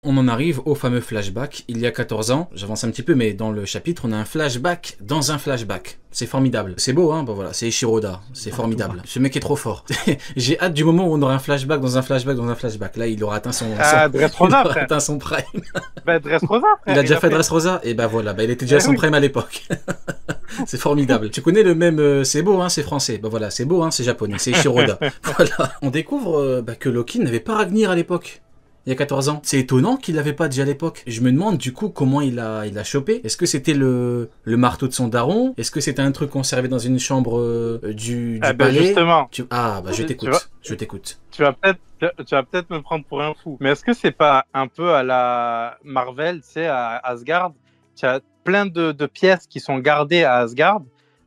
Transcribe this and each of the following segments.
on en arrive au fameux flashback. Il y a 14 ans, j'avance un petit peu, mais dans le chapitre, on a un flashback dans un flashback. C'est formidable. C'est beau, hein? Bon voilà, c'est Ishiroda. C'est formidable. Ce mec est trop fort. J'ai hâte du moment où on aura un flashback dans un flashback dans un flashback. Là, il aura atteint son Dressrosa, il aura atteint son prime. Bah, Dressrosa, frère. Il a déjà fait Dressrosa? Et bah voilà, bah, il était déjà à son prime à l'époque. C'est formidable. Tu connais le même c'est beau, hein, c'est français. Bah voilà, c'est beau, hein, c'est japonais, c'est Ishiroda. Voilà. On découvre que Loki n'avait pas Ragnir à l'époque. Il y a 14 ans. C'est étonnant qu'il l'avait pas déjà à l'époque. Je me demande du coup comment il a chopé. Est-ce que c'était le marteau de son daron? Est-ce que c'était un truc conservé dans une chambre du palais? Justement. Ah bah je t'écoute. Je t'écoute. Tu vas peut-être me prendre pour un fou. Mais est-ce que c'est pas un peu à la Marvel, tu sais, à Asgard? Tu as plein de pièces qui sont gardées à Asgard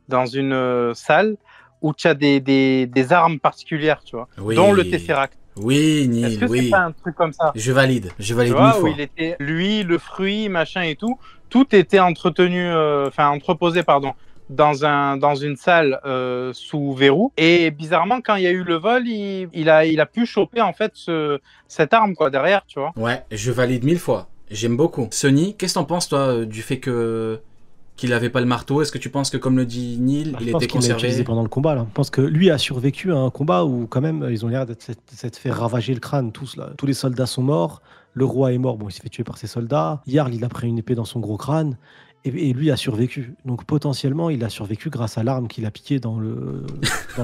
dans une salle où tu as des armes particulières, tu vois, oui. Dont le Tesseract. Oui, Neil, est-ce que c'est pas un truc comme ça? Je valide Tu vois, mille fois. où il était, lui, le fruit, machin et tout était entreposé, pardon, dans une salle sous verrou. Et bizarrement, quand il y a eu le vol, il a pu choper en fait cette arme quoi derrière, tu vois. Ouais, je valide 1000 fois. J'aime beaucoup. Sony, qu'est-ce que t'en penses toi du fait qu'il avait pas le marteau? Est-ce que tu penses que, comme le dit Neil, il était conservé? Je pense utilisé pendant le combat. Là. Je pense que lui a survécu à un combat où quand même ils ont l'air d'être s'être fait ravager le crâne tous là. Tous les soldats sont morts. Le roi est mort. Bon, il s'est fait tuer par ses soldats. Jarl, il a pris une épée dans son gros crâne. Et lui a survécu. Donc potentiellement, il a survécu grâce à l'arme qu'il a piquée dans le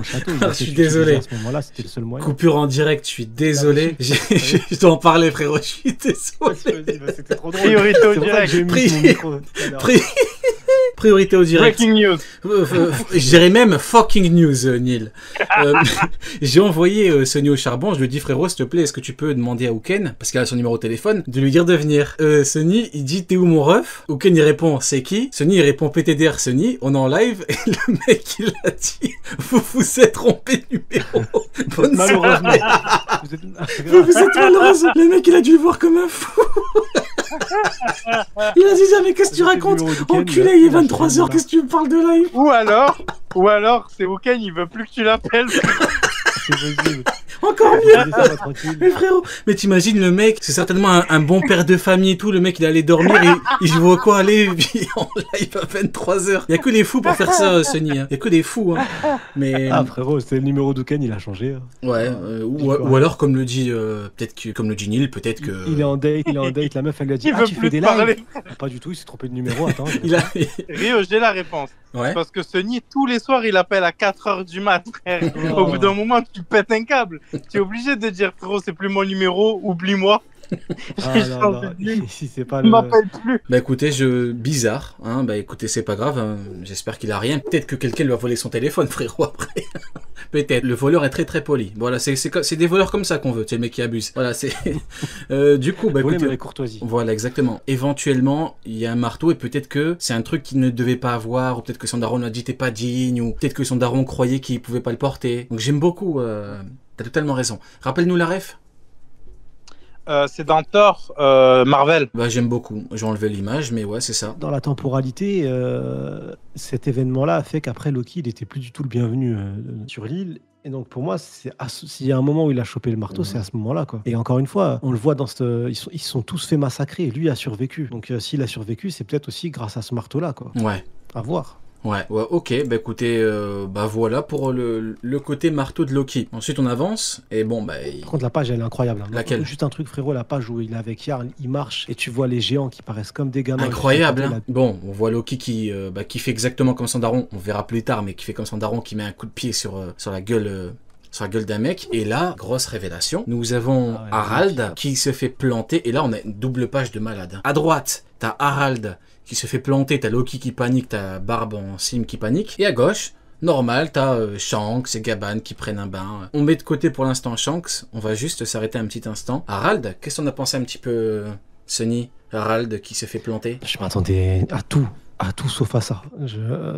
château. Je suis désolé. À ce moment-là, c'était le seul moyen. Coupure en direct, je suis désolé. Je dois en parler, frérot. Je suis désolé. C'était trop drôle. Priorité au direct. Priorité au direct. Breaking news. Je dirais même fucking news, Neil. J'ai envoyé Sony au charbon. Je lui ai dit, frérot, s'il te plaît, est-ce que tu peux demander à Uken, parce qu'il a son numéro de téléphone, de lui dire de venir. Sony, il dit, t'es où mon ref? Uken, il répond, c'est qui? Sony, il répond, PTDR Sony. On est en live. Et le mec, il a dit, vous vous êtes trompé de numéro. Malheureusement. Vous êtes malheureusement. Le mec, il a dû le voir comme un fou. Il a dit, mais qu'est-ce que tu racontes? Enculé, il est 23h, qu'est-ce que tu me parles de live? Ou alors, c'est Uken, il veut plus que tu l'appelles. Encore mieux. Mais frérot, mais t'imagines le mec, c'est certainement un bon père de famille et tout, le mec il allait dormir et il se voit quoi aller en live à 23h. Il y a que des fous pour faire ça, Sony, hein. Il y a que des fous, hein. Mais frérot, c'est le numéro d'Uken, il a changé. Hein. Ouais, ou alors comme le dit comme le dit Neil, peut-être que il est en date, la meuf elle lui a dit tu fais des lives. Pas du tout, il s'est trompé de numéro, attends. Rio, j'ai la réponse. Ouais. Parce que Sony, tous les soirs, il appelle à 4h du mat, frère. Au bout d'un moment, tu pètes un câble. Tu es obligé de dire, frérot, c'est plus mon numéro, oublie-moi. Si c'est pas il m'appelle plus. Bah écoutez, bizarre, hein. Bah écoutez, c'est pas grave, hein. J'espère qu'il a rien. Peut-être que quelqu'un lui a volé son téléphone, frérot, après. Peut-être. Le voleur est très très poli. Voilà, c'est des voleurs comme ça qu'on veut, c'est le mec qui abuse. Voilà, c'est du coup, bah écoutez, avec courtoisie. Voilà, exactement. Éventuellement, il y a un marteau et peut-être que c'est un truc qu'il ne devait pas avoir, ou peut-être que son daron lui a dit t'es pas digne, ou peut-être que son daron croyait qu'il pouvait pas le porter. Donc j'aime beaucoup, t'as totalement raison. Rappelle-nous la ref. C'est dans Thor, Marvel. Bah j'aime beaucoup. J'ai enlevé l'image, mais ouais, c'est ça. Dans la temporalité, cet événement-là a fait qu'après Loki, il était plus du tout le bienvenu sur l'île. Et donc pour moi, s'il y a un moment où il a chopé le marteau, c'est à ce moment-là, quoi. Et encore une fois, on le voit dans ils sont tous fait massacrer. Lui a survécu. Donc s'il a survécu, c'est peut-être aussi grâce à ce marteau-là, quoi. Ouais. À voir. Ouais, ok, bah écoutez, bah voilà pour le côté marteau de Loki. Ensuite on avance, et bon bah... Par contre la page elle est incroyable. Hein. Laquelle? Juste un truc frérot, la page où il est avec Jarl, il marche, et tu vois les géants qui paraissent comme des gamins. Incroyable, hein. Bon, on voit Loki qui fait exactement comme son daron, on verra plus tard, mais qui fait comme son daron, qui met un coup de pied sur la gueule... sur la gueule d'un mec, et là, grosse révélation, nous avons Harald qui se fait planter, et là on a une double page de malade. À droite, t'as Harald qui se fait planter, t'as Loki qui panique, t'as Barbe en cime qui panique, et à gauche, normal, t'as Shanks et Gaban qui prennent un bain. On met de côté pour l'instant Shanks, on va juste s'arrêter un petit instant. Harald, qu'est-ce qu'on a pensé un petit peu, Sony? Harald qui se fait planter? Je m'attendais à tout sauf à ça.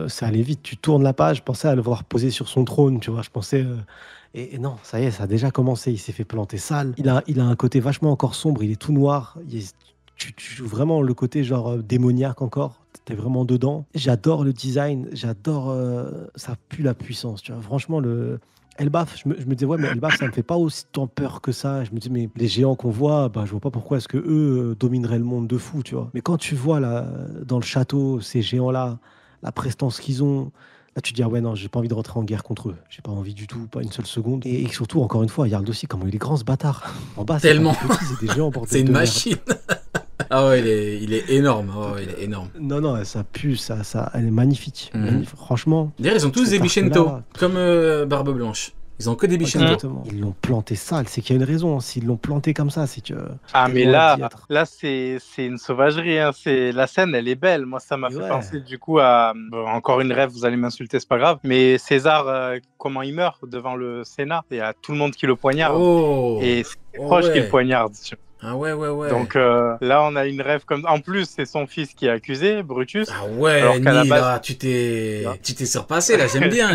Ça allait vite, tu tournes la page, je pensais à le voir poser sur son trône, tu vois, je pensais... Et non, ça y est, ça a déjà commencé, il s'est fait planter sale. Il a un côté vachement encore sombre, il est tout noir, tu joues vraiment le côté genre démoniaque encore, t'es vraiment dedans. J'adore le design, j'adore, ça pue la puissance, tu vois. Franchement, Elbaf, je me disais, ouais, mais Elbaf, ça me fait pas aussi tant peur que ça. Je me dis, mais les géants qu'on voit, bah, je vois pas pourquoi est-ce que eux domineraient le monde de fou, tu vois. Mais quand tu vois là, dans le château, ces géants-là, la prestance qu'ils ont, là, tu te dis, ah ouais, non, j'ai pas envie de rentrer en guerre contre eux. J'ai pas envie du tout, pas une seule seconde. Et surtout, encore une fois, Jarl aussi, comment il est grand, ce bâtard. En bas, c'est pas Tellement. des petits, c'est des géants, bordel C'est une de merde. machine. Ah ouais, il est énorme. Oh, il est énorme. Non, non, ça pue, elle est magnifique. Franchement. D'ailleurs, ils ont tous cet des Bichento, arc-là, comme Barbe Blanche. Ils ont que des Bichento. exactement. Ils l'ont planté sale, c'est qu'il y a une raison. S'ils l'ont planté comme ça, c'est que. Ah, mais loin là, d'y être. là c'est une sauvagerie. Hein. La scène, elle est belle. Moi, ça m'a Et fait ouais. penser du coup à. Bon, encore une rêve, vous allez m'insulter, c'est pas grave. Mais César, comment il meurt devant le Sénat. Il y a tout le monde qui le poignarde. Oh. Et c'est Oh, proche ouais. qui le poignarde. Ah ouais, ouais, ouais. Donc là, on a une rêve comme. En plus, c'est son fils qui est accusé, Brutus. Ah ouais, Alors qu'à la Ni, base- là, tu t'es surpassé, là. J'aime bien.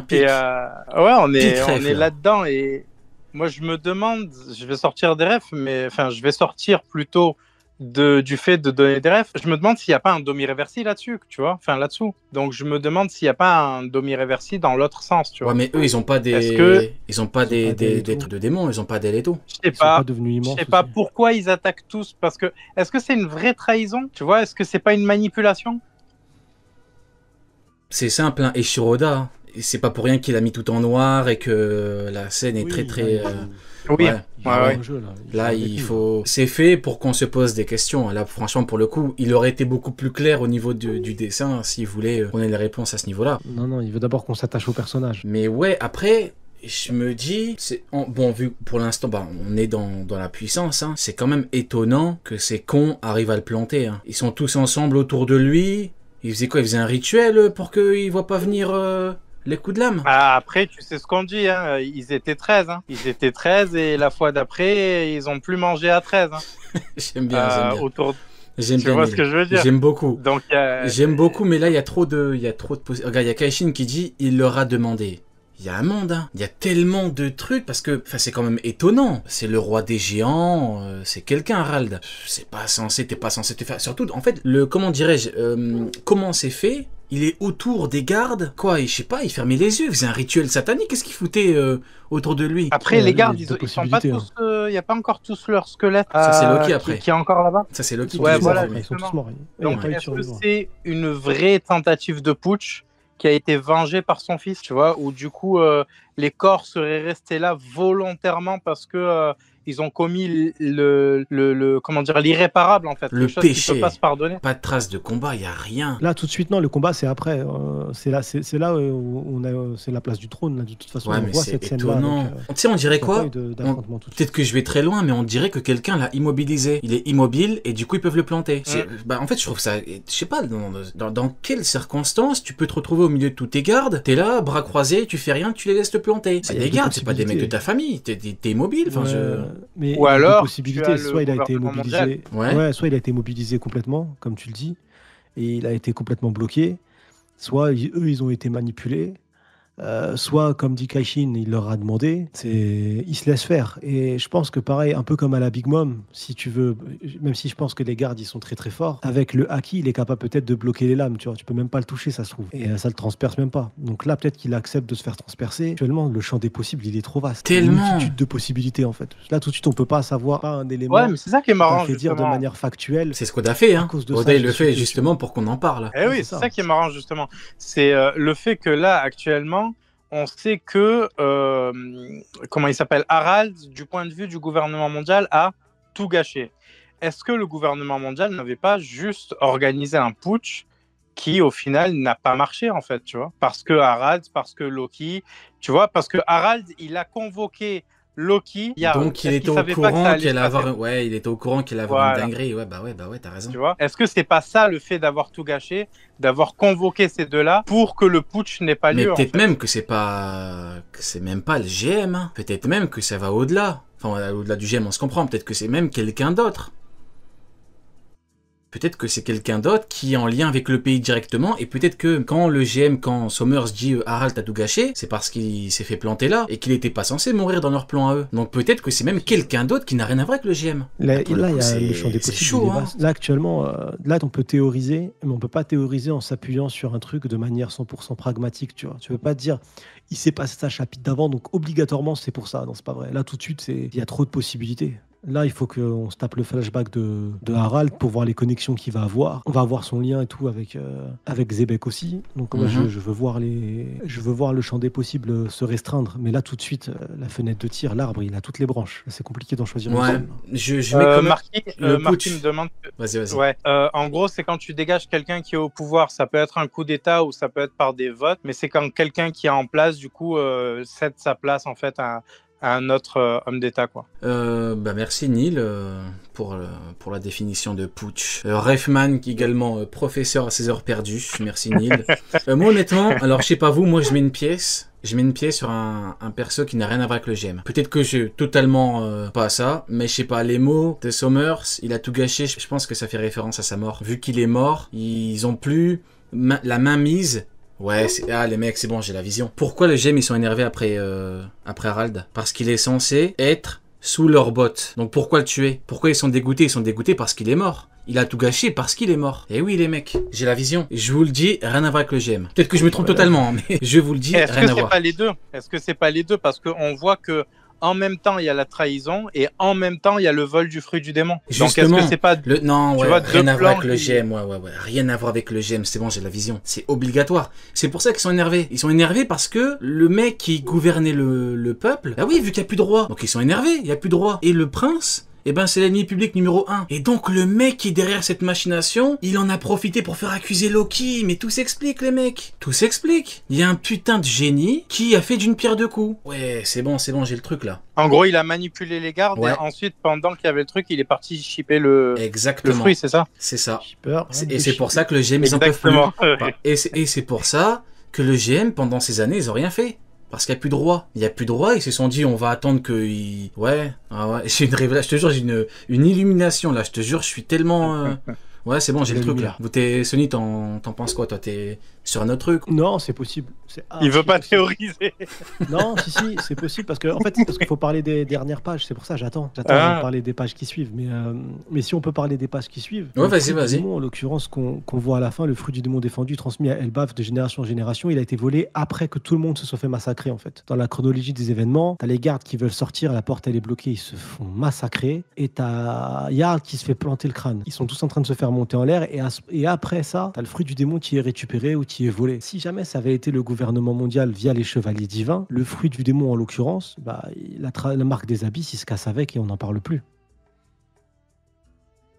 Pique. Et ouais, on Pique est rêve, là. là-dedans. Et moi, je me demande, je vais sortir des refs, mais enfin, je vais sortir plutôt du fait de donner des refs. Je me demande s'il n'y a pas un Domi-Reversi là-dessus, tu vois, enfin là-dessous. Donc, je me demande s'il n'y a pas un Domi-Reversi dans l'autre sens, tu vois. Ouais, mais eux, ils ont pas des. Est-ce que- Ils ont pas des Déléto. trucs de démons, ils ont pas des létos. Je sais Ils sont pas. pas devenus Je immenses. sais pas aussi. pourquoi ils attaquent tous, parce que est-ce que c'est une vraie trahison, tu vois? Est-ce que c'est pas une manipulation? C'est simple, hein. Et Shiroda, c'est pas pour rien qu'il a mis tout en noir et que la scène est Oui, très, là, très. il faut- Oui. il Ouais, faut avoir ouais. un jeu, là. Là, joue il avec nous. faut. C'est fait pour qu'on se pose des questions. Là, franchement, pour le coup, il aurait été beaucoup plus clair au niveau du dessin s'il voulait qu'on ait les réponses à ce niveau-là. Non, non, il veut d'abord qu'on s'attache au personnage. Mais ouais, après, je me dis, bon, vu que pour l'instant, bah, on est dans la puissance, hein, c'est quand même étonnant que ces cons arrivent à le planter. Hein. Ils sont tous ensemble autour de lui. Ils faisaient quoi? Ils faisaient un rituel pour qu'il ne voit pas venir les coups de lame? Ah, après, tu sais ce qu'on dit, hein. Ils étaient 13. Hein. Ils étaient 13 et la fois d'après, ils ont plus mangé à 13. Hein. J'aime bien, j'aime bien. Autour... J'aime Tu bien, vois Neil. ce que je veux dire? J'aime beaucoup. Donc, J'aime beaucoup, mais là, il y a trop de Regarde, il y a Kaishin qui dit, il leur a demandé. Il y a un monde, hein. Il y a tellement de trucs, parce que c'est quand même étonnant. C'est le roi des géants, c'est quelqu'un, Harald. T'es pas censé te faire... Surtout, en fait, comment dirais-je, comment c'est fait? Il est autour des gardes, quoi, et je sais pas, il fermait les yeux, il faisait un rituel satanique, qu'est-ce qu'il foutait autour de lui? Après, Ouais, les il y a gardes, deux ils sont pas possibilités, tous... Il n'y a pas encore tous leur squelette Ça, c'est Loki, après. qui est encore là-bas. Ça, c'est Loki. Ouais, qui les a voilà, fermés. Ils sont tous justement. morts. Il y a Donc, pas eu de est-ce que survivants. c'est une vraie tentative de putsch qui a été vengée par son fils, tu vois, où du coup, les corps seraient restés là volontairement parce que ils ont commis comment dire, l'irréparable, en fait. Le quelque chose qui péché. peut pas se pardonner. Pas de traces de combat, il y a rien. Là, tout de suite, non, le combat, c'est après. C'est là où on a, c'est la place du trône. Là, de toute façon, Ouais, on mais voit c'est cette scène-là. étonnant. donc, Tu sais, on dirait il y a quoi? pas eu d'affrontement tout de Peut-être suite. que je vais très loin, mais on dirait que quelqu'un l'a immobilisé. Il est immobile et du coup ils peuvent le planter. En fait, je trouve ça, je sais pas, dans quelles circonstances tu peux te retrouver au milieu de tous tes gardes, t'es là, bras croisés, tu fais rien, tu les laisses te planter. C'est il y a des deux gardes, c'est pas des mecs de ta famille, t'es immobile. Enfin, Mais Ou il y a deux alors, tu possibilités. as le Soit il a été gouvernement immobilisé. mondial. Ouais. Soit il a été immobilisé complètement, comme tu le dis, et il a été complètement bloqué. Soit eux, ils ont été manipulés. Soit, comme dit Kaishin, il leur a demandé, ils se laissent faire. Et je pense que pareil, un peu comme à la Big Mom, si tu veux, même si je pense que les gardes, ils sont très très forts, avec le haki, il est capable peut-être de bloquer les lames, tu vois, tu peux même pas le toucher, ça se trouve. Et ça le transperce même pas. Donc là, peut-être qu'il accepte de se faire transpercer. Actuellement, le champ des possibles, il est trop vaste. Tellement. Une multitude de possibilités, en fait. Là, tout de suite, on peut pas savoir pas un élément Ouais, mais c'est ça qui est qui t'a marrant, fait dire de justement. manière factuelle. C'est ce qu'on a fait, À hein. cause de Oda, ça, il je le suis fait dessus. justement pour qu'on en parle. Eh oui, c'est c'est ça. ça qui est marrant, justement. C'est le fait que là, actuellement, on sait que, comment il s'appelle, Harald, du point de vue du gouvernement mondial, a tout gâché. Est-ce que le gouvernement mondial n'avait pas juste organisé un putsch qui, au final, n'a pas marché, en fait, tu vois? Parce que Harald, parce que Loki, tu vois, parce que Harald, il a convoqué Loki. Donc il Est-ce était qu'il au savait pas que ça courant allait qu'il se allait passer avoir, ouais, il était au courant qu'il allait avoir Voilà. une dinguerie. Ouais, bah ouais, t'as raison. Tu vois, est-ce que c'est pas ça le fait d'avoir tout gâché, d'avoir convoqué ces deux-là pour que le putsch n'ait pas Mais lieu? peut-être en fait. même que c'est même pas le GM. Hein. Peut-être même que ça va au-delà. Enfin, au-delà du GM, on se comprend. Peut-être que c'est même quelqu'un d'autre. Peut-être que c'est quelqu'un d'autre qui est en lien avec le pays directement, et peut-être que quand Sommers dit Harald t'as tout gâché, c'est parce qu'il s'est fait planter là, et qu'il n'était pas censé mourir dans leur plan à eux. Donc peut-être que c'est même quelqu'un d'autre qui n'a rien à voir avec le GM. Là, il y a le champ des possibles. Chaud, hein. Là, actuellement, là, on peut théoriser, mais on peut pas théoriser en s'appuyant sur un truc de manière 100% pragmatique, tu vois. Tu peux pas te dire, il s'est passé ça chapitre d'avant, donc obligatoirement c'est pour ça. Non, c'est pas vrai. Là, tout de suite, il y a trop de possibilités. Là, il faut qu'on se tape le flashback de Harald pour voir les connexions qu'il va avoir. On va avoir son lien et tout avec Zebek aussi. Donc moi, je veux voir le champ des possibles se restreindre. Mais là, tout de suite, la fenêtre de tir, l'arbre, il a toutes les branches. C'est compliqué d'en choisir une seule. Je mets comme Marquis me demande... Vas-y. Ouais. En gros, c'est quand tu dégages quelqu'un qui est au pouvoir. Ça peut être un coup d'État ou ça peut être par des votes. Mais c'est quand quelqu'un qui est en place, du coup, cède sa place, en fait, à un autre homme d'État, quoi. Merci Neil pour la définition de putsch. Refman également professeur à ses heures perdues. Merci Neil. Moi honnêtement, alors je sais pas vous, moi je mets une pièce sur un perso qui n'a rien à voir avec le GM. Peut-être que je totalement pas ça, mais je sais pas, les mots de Sommers, il a tout gâché, je pense que ça fait référence à sa mort. Vu qu'il est mort, ils ont plus la main mise. Ouais, les mecs, c'est bon, j'ai la vision. Pourquoi les GM ils sont énervés après Harald? Parce qu'il est censé être sous leurs bottes. Donc pourquoi le tuer? Pourquoi ils sont dégoûtés? Ils sont dégoûtés parce qu'il est mort. Il a tout gâché parce qu'il est mort. Et oui les mecs, j'ai la vision. Je vous le dis, rien à voir avec le GM. Peut-être que je me trompe totalement, mais je vous le dis, rien à voir. Est-ce que c'est pas les deux? Est-ce que c'est pas les deux? Parce qu'on voit que en même temps, il y a la trahison et en même temps, il y a le vol du fruit du démon. Justement, donc, est-ce que c'est pas rien à voir avec le GM. Ouais. Rien à voir avec le GM. C'est bon, j'ai la vision. C'est obligatoire. C'est pour ça qu'ils sont énervés. Ils sont énervés parce que le mec qui gouvernait le peuple, ah oui, vu qu'il n'y a plus de roi. Donc ils sont énervés, il n'y a plus de roi. Et le prince, eh ben c'est l'ennemi public numéro 1. Et donc le mec qui est derrière cette machination, il en a profité pour faire accuser Loki. Mais tout s'explique les mecs. Tout s'explique. Il y a un putain de génie qui a fait d'une pierre deux coups. Ouais, c'est bon, j'ai le truc là. En gros, il a manipulé les gardes et ensuite, pendant qu'il y avait le truc, il est parti shipper le fruit, c'est ça? C'est ça. Shipper, et c'est pour ça que le GM, ils en peuvent plus. Et c'est pour ça que le GM, pendant ces années, ils ont rien fait. Parce qu'il n'y a plus de roi. Il n'y a plus de roi, ils se sont dit, on va attendre qu'il... Ouais. J'ai une révélation, je te jure, j'ai une illumination, là. Je te jure, je suis tellement... Ouais, c'est bon, j'ai le truc, là. Sony, t'en penses quoi, toi? T'es sur un autre truc? Non, c'est possible. Il veut pas théoriser. Non, si, c'est possible, parce qu'il faut parler des dernières pages, c'est pour ça, j'attends de parler des pages qui suivent, mais si on peut parler des pages qui suivent... Ouais, vas-y. En l'occurrence, qu'on voit à la fin, le fruit du démon défendu, transmis à Elbaf de génération en génération, il a été volé après que tout le monde se soit fait massacrer, en fait. Dans la chronologie des événements, t'as les gardes qui veulent sortir, la porte elle est bloquée, ils se font massacrer, et t'as Jarl qui se fait planter le crâne. Ils sont tous en train de se faire monter en l'air, et après ça, t'as le fruit du démon qui est récupéré ou qui est volé. Si jamais ça avait été le gouvernement mondial via les chevaliers divins, le fruit du démon en l'occurrence, la marque des abysses, il se casse avec et on n'en parle plus. Le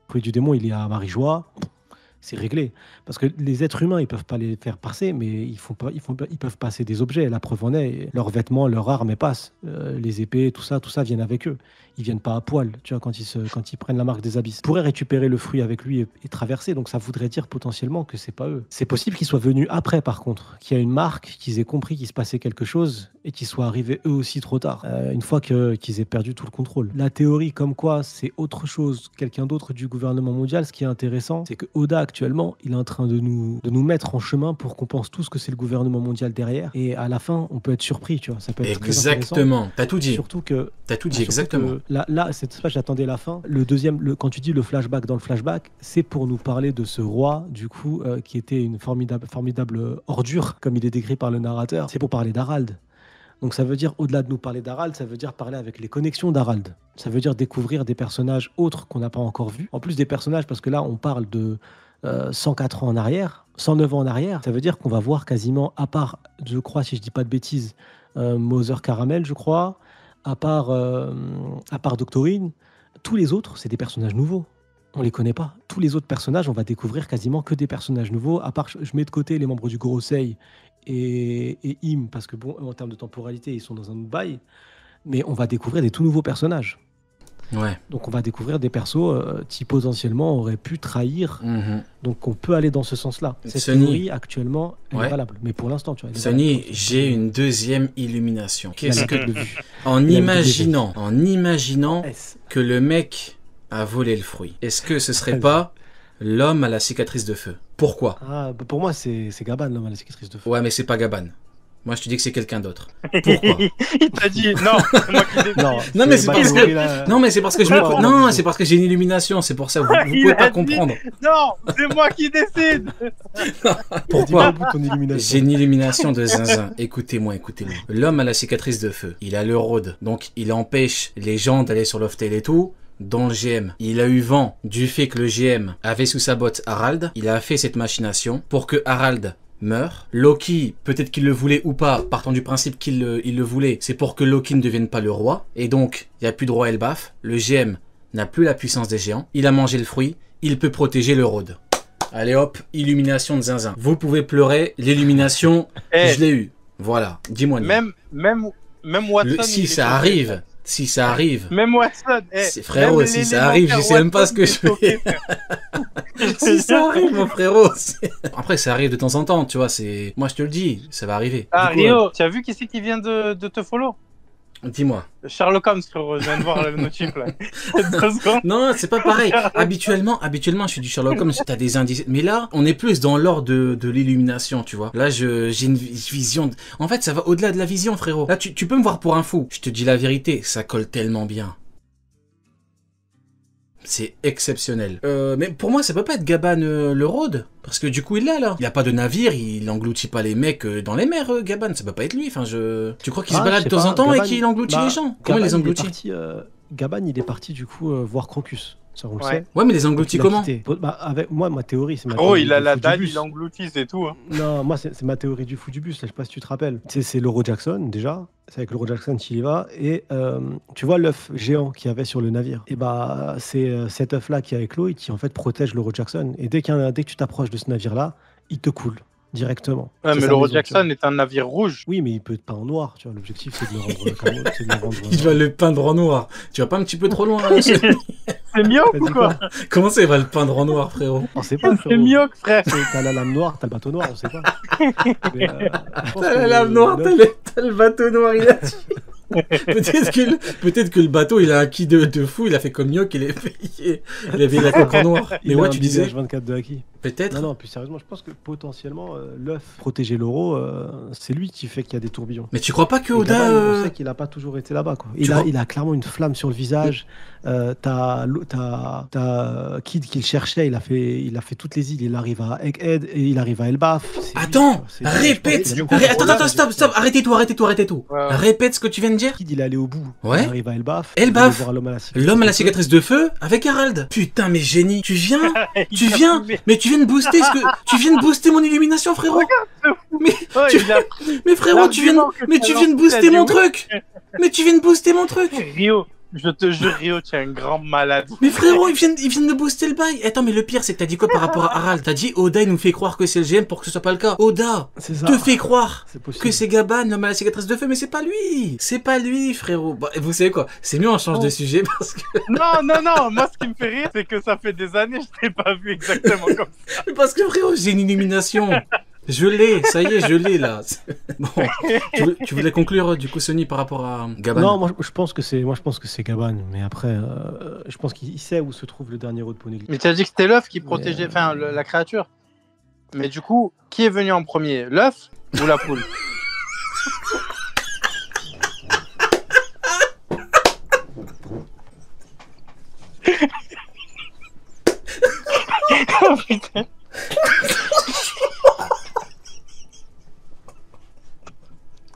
fruit du démon, il est à Marijois, c'est réglé. Parce que les êtres humains, ils peuvent pas les faire passer, mais ils peuvent passer des objets. La preuve en est, leurs vêtements, leurs armes, elles passent. Les épées, tout ça viennent avec eux. Ils viennent pas à poil, tu vois, quand ils prennent la marque des abysses. Ils pourraient récupérer le fruit avec lui et traverser, donc ça voudrait dire potentiellement que c'est pas eux. C'est possible qu'ils soient venus après, par contre, qu'il y a une marque, qu'ils aient compris qu'il se passait quelque chose et qu'ils soient arrivés eux aussi trop tard, une fois qu'ils aient perdu tout le contrôle. La théorie comme quoi c'est autre chose, quelqu'un d'autre du gouvernement mondial, ce qui est intéressant, c'est que Oda actuellement, il est en train de nous mettre en chemin pour qu'on pense tous que c'est le gouvernement mondial derrière, et à la fin, on peut être surpris, tu vois, ça peut être exactement, t'as tout dit. Surtout que... T'as tout dit, exactement. Là, cette page, j'attendais la fin. Le deuxième, quand tu dis le flashback dans le flashback, c'est pour nous parler de ce roi, du coup, qui était une formidable ordure, comme il est décrit par le narrateur. C'est pour parler d'Harald. Donc ça veut dire, au-delà de nous parler d'Harald, ça veut dire parler avec les connexions d'Harald. Ça veut dire découvrir des personnages autres qu'on n'a pas encore vus. En plus des personnages, parce que là, on parle de 104 ans en arrière, 109 ans en arrière. Ça veut dire qu'on va voir quasiment, à part, je crois, si je dis pas de bêtises, Mother Caramel, je crois, à part Doctorine, tous les autres, c'est des personnages nouveaux. On les connaît pas. Tous les autres personnages, on va découvrir quasiment que des personnages nouveaux, à part, je mets de côté les membres du Gorosei et Im, parce que bon, en termes de temporalité, ils sont dans un autre bail, mais on va découvrir des tout nouveaux personnages. Ouais. Donc on va découvrir des persos qui potentiellement auraient pu trahir. Donc on peut aller dans ce sens-là. Cette théorie actuellement elle est valable, mais pour l'instant, tu vois. Sony, j'ai une deuxième illumination. Qu'est-ce que en imaginant que le mec a volé le fruit, est-ce que ce serait pas L'homme à la cicatrice de feu. Pourquoi? Ah, pour moi, c'est Gaban, l'homme à la cicatrice de feu. Ouais, mais c'est pas Gaban. Moi, je te dis que c'est quelqu'un d'autre. Pourquoi? Il t'a dit non, c'est moi qui décide. Non, mais c'est parce que... Là... Non, mais c'est parce que je me... Non, c'est parce que j'ai une illumination, c'est pour ça, vous pouvez pas comprendre. Non, c'est moi qui décide. Pourquoi? J'ai une illumination de zinzin. Écoutez-moi, écoutez-moi. L'homme à la cicatrice de feu, il a le road, donc il empêche les gens d'aller sur Loftel et tout, dans le GM. Il a eu vent du fait que le GM avait sous sa botte Harald, il a fait cette machination pour que Harald meurt. Loki, peut-être qu'il le voulait ou pas, partant du principe qu'il le voulait, c'est pour que Loki ne devienne pas le roi. Et donc, il n'y a plus de roi Elbaf. Le GM n'a plus la puissance des géants. Il a mangé le fruit. Il peut protéger le road. Allez hop, illumination de zinzin. Vous pouvez pleurer, l'illumination, je l'ai eu. Voilà, dis-moi. Même Watson... Si ça arrive... Si ça arrive. Même Watson. Frérot, si ça arrive, je sais même pas ce que je fais. Si ça arrive, mon frérot. Après, ça arrive de temps en temps, tu vois. Moi, je te le dis, ça va arriver. Ah, Rio, tu as vu qui c'est qui vient de te follow? Dis-moi. Sherlock Holmes, frérot, je viens de voir le notif là. Non, c'est pas pareil. Habituellement, je suis du Sherlock Holmes, t'as des indices. Mais là, on est plus dans l'ordre de l'illumination, tu vois. Là, j'ai une vision. En fait, ça va au-delà de la vision, frérot. Là, tu peux me voir pour un fou. Je te dis la vérité, ça colle tellement bien. C'est exceptionnel. Mais pour moi, ça peut pas être Gaban le road. Parce que du coup, il est là. Il a pas de navire, il engloutit pas les mecs dans les mers, Gaban. Ça peut pas être lui. Enfin, Tu crois qu'il se balade de temps en temps et qu'il engloutit les gens? Comment il les engloutit? Gaban, il est parti du coup voir Crocus. Ça, on le sait. Ouais, mais les engloutit comment? Avec moi, ma théorie, c'est ma Oh, il a la dalle, il engloutit, c'est tout. Hein. Non, moi, c'est ma théorie du fou du bus. Là, je sais pas si tu te rappelles. C'est l'Euro Jackson, déjà. C'est avec l'Euro Jackson qu'il y va. Et tu vois l'œuf géant qu'il y avait sur le navire. Et bah, c'est cet œuf-là qui est avec l'eau et qui, en fait, protège l'Euro Jackson. Et dès que tu t'approches de ce navire-là, il te coule directement. Ouais, mais l'Euro Jackson est un navire rouge. Oui, mais il peut être peint en noir. Tu vois, l'objectif, c'est de le rendre. Il va le peindre en noir. Tu vas pas un petit peu trop loin là, C'est mioc ou quoi? Comment ça, il va le peindre en noir, frérot? On sait pas, c'est mioc, frère. T'as la lame noire, t'as le bateau noir, on sait pas. T'as la lame noire, t'as le bateau noir, il a dit. Peut-être que le bateau, il a un ki de fou, il a fait comme Nyok, il avait la coque en noir. Mais ouais, tu disais. H24 de Haki. Peut-être. Non, plus sérieusement, je pense que potentiellement, l'œuf protéger l'euro, c'est lui qui fait qu'il y a des tourbillons. Mais tu crois pas que Oda. On sait qu'il a pas toujours été là-bas, quoi. Il a clairement une flamme sur le visage. T'as Kid qui le cherchait, il a fait toutes les îles, il arrive à Egghead et il arrive à Elbaf. Attends, répète. Attends, stop, arrêtez tout. Ouais. Répète ce que tu viens de dire. Kid, il est allé au bout. Ouais. Il arrive à Elbaf. L'homme à la cicatrice de feu avec Harald. Putain, mais génie. Tu viens. Mais tu viens de booster mon illumination, frérot. Mais frérot, tu viens de booster mon truc. Mais tu viens de booster mon truc. Rio. Je te jure, Rio, tu es un grand malade. Mais frérot, ils viennent de booster le bail. Attends, mais le pire, c'est que t'as dit quoi par rapport à Harald? T'as dit Oda, il nous fait croire que c'est le GM pour que ce soit pas le cas. Oda te fait croire que c'est Gaban, l'homme à la cicatrice de feu, mais c'est pas lui. C'est pas lui, frérot. Bah, vous savez quoi? C'est mieux, on change de sujet parce que... Non. Moi, ce qui me fait rire, c'est que ça fait des années, je t'ai pas vu exactement comme ça. Mais parce que, frérot, j'ai une illumination. Je l'ai, ça y est, je l'ai là. Bon, tu voulais conclure du coup Sony par rapport à Gaban? Non, moi je pense que c'est Gaban, mais après je pense qu'il sait où se trouve le dernier œuf de Poneglyph. Mais tu as dit que c'était l'œuf qui protégeait, la créature. Mais du coup, qui est venu en premier, l'œuf ou la poule? Oh putain.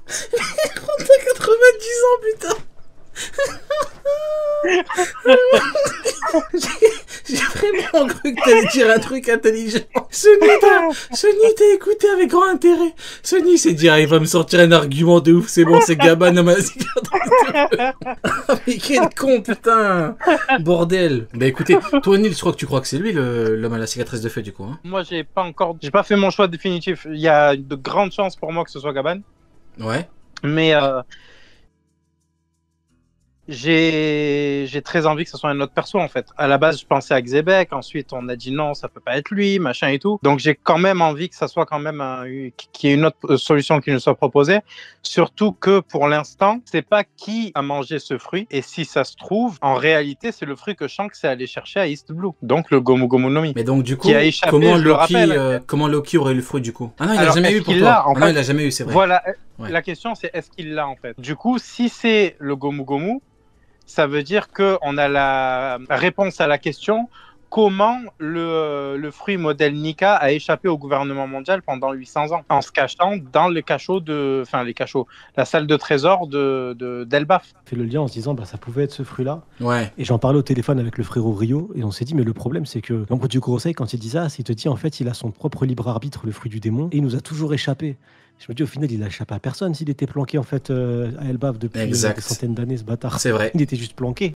T'as 90 ans, putain. J'ai vraiment cru que t'allais dire un truc intelligent. Sony t'a écouté avec grand intérêt. Sony s'est dit, il va me sortir un argument de ouf, c'est bon, c'est Gaban à ma mais quel con, putain. Bordel. Bah écoutez, toi Neil, tu crois que c'est lui l'homme à la cicatrice de feu du coup, hein? Moi, j'ai pas fait mon choix définitif. Il y a de grandes chances pour moi que ce soit Gaban. Ouais. Mais J'ai très envie que ce soit un autre perso en fait. À la base, je pensais à Xebec, ensuite on a dit non, ça peut pas être lui, machin et tout. Donc j'ai quand même envie que ça soit quand même qu'il y ait une autre solution qui nous soit proposée. Surtout que pour l'instant, c'est pas qui a mangé ce fruit. Et si ça se trouve, en réalité, c'est le fruit que Shanks est allé chercher à East Blue. Donc le Gomu Gomu no Mi. Mais donc du coup, Qui a échappé, comment je le rappelle. comment Loki aurait eu le fruit du coup? Ah non, il l'a Alors, jamais est-ce eu pour qu'il toi. l'a, en Ah non, fait il l'a jamais eu, c'est vrai. Voilà, Ouais. la question c'est est-ce qu'il l'a en fait. Du coup, si c'est le Gomu Gomu, ça veut dire qu'on a la réponse à la question comment le fruit modèle Nika a échappé au gouvernement mondial pendant 800 ans en se cachant dans les cachots la salle de trésor d'Elbaf. On fait le lien en se disant bah ça pouvait être ce fruit-là. Ouais. Et j'en parlais au téléphone avec le frérot Rio et on s'est dit mais le problème c'est que l'ombre du conseil quand il dit ça, il te dit en fait il a son propre libre arbitre, le fruit du démon, et il nous a toujours échappé. Je me dis au final il a échappé à personne s'il était planqué en fait à Elbaf depuis des Exact. centaines d'années ce bâtard. C'est vrai. Il était juste planqué.